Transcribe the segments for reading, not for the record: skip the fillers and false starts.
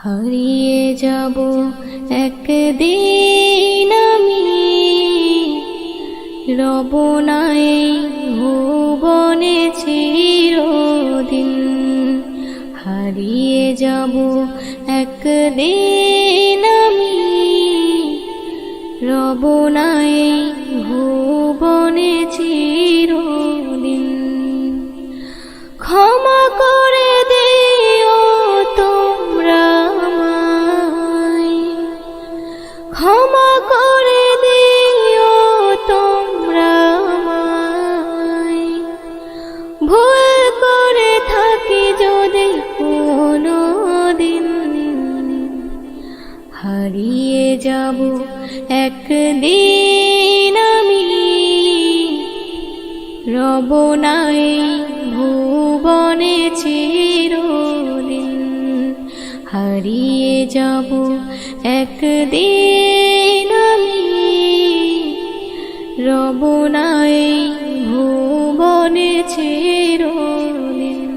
হারিয়ে যাব একদিন আমি, রব না এই ভুবনে চিরদিন। হারিয়ে যাব একদিন আমি, রব না এই ভুবনে চিরদিন। ক্ষমা করে দিও তোমরা আমায়, ক্ষমা করে দিও তোমরা আমায়। ভুল করে থাকি যদি কোনো দিন, হারিয়ে যাব একদিন আমি, রব না এই ভুবনে চিরদিন। হারিয়ে যাব একদিন আমি, রব না এই ভুবনে চিরদিন।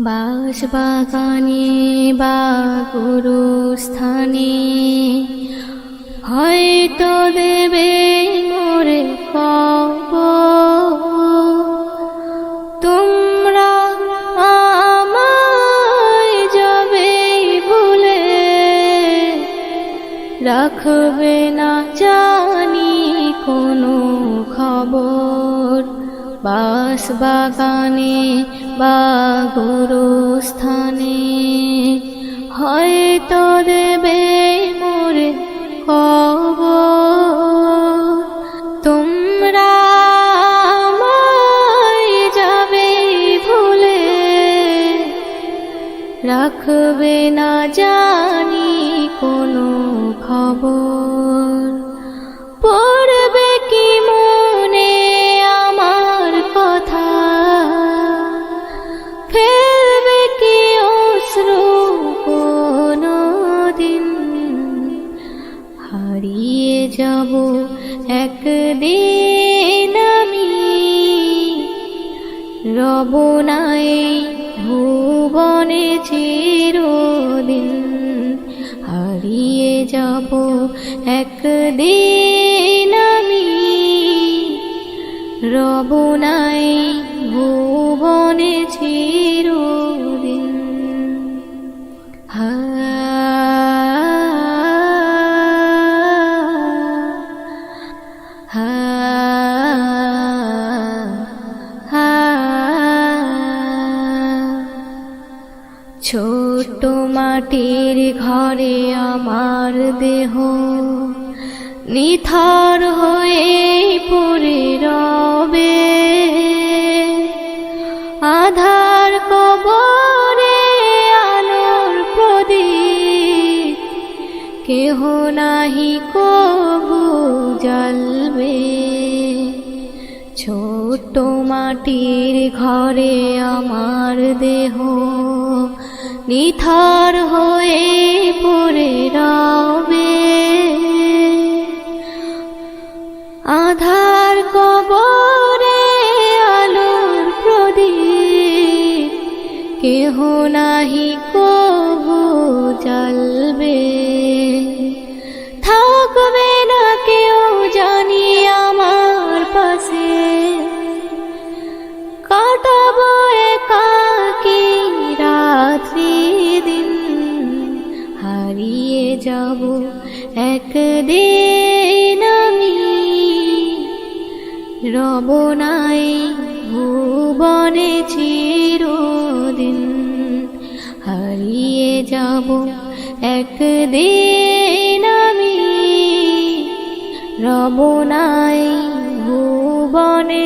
বাঁশবাগানে বা গুরুস্থানে হয়তো দেবে মোরে কবর। তোমরা আমায় যাবে ভুলে, রাখবে না জানি কোনো খবর। বাঁশবাগানে বা গুরুস্থানে হয়তো দেবে মোরে কবর। তোমরা আমায় যাবে ভুলে, রাখবে না জানি কোনো খবর। পড়বে কি মনে আমার কথা, ফেলবে কি অশ্রু কোনো দিন। হারিয়ে যাব একদিন আমি, রব না এই ভুবনে চিরদিন। হারিয়ে যাব একদিন আমি, রব না এই ভুবনে চিরদিন। ছোট মাটির ঘরে আমার দেহ নিথর হয়ে পড়ে রবে। আধার কবরে আলোর প্রদীপ কেহ নাহি কবু জ্বালবে। ছোট মাটির ঘরে আমার দেহ নিথর হয়ে পড়ে রবে। আধার কবরে আলোর প্রদীপ কেহ নাহি কবু জ্বালবে। থাকবে না কেউ জানি আমার পাশে, কাটাবো একাকী রাত্রি দিন। হারিয়ে যাব একদিন আমি, রব না এই ভুবনে চিরদিন। হারিয়ে যাব একদিন আমি, রব না এই ভুবনে